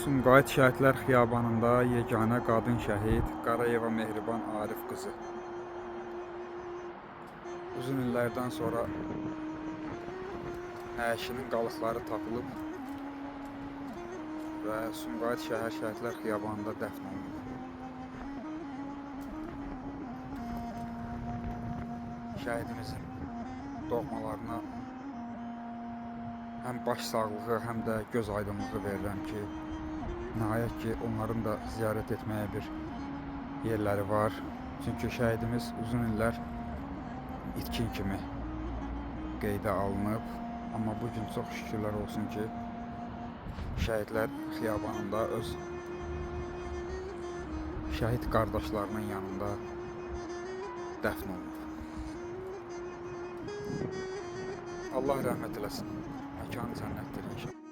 Sumqayıt Şəhidlər Xiyabanında yeganə qadın şəhid Qarayeva Mehriban Arif qızı. Uzun illərdən sonra nəşinin qalıqları tapılıb və Sumqayıt şəhər Şəhidlər Xiyabanında dəfn olunub. Şəhidimizin doğmalarına həm baş sağlığı, həm də göz aydınlığı verirəm ki, nəhayət ki, onların da ziyarət etməyə bir yerləri var. Çünki şəhidimiz uzun illər itkin kimi qeydə alınıb. Amma bugün çox şükürlər olsun ki, Şəhidlər Xiyabanında öz şəhid qardaşlarının yanında dəfn olunub. Allah rəhmət eləsin. Məkanı cənnətdir inşallah.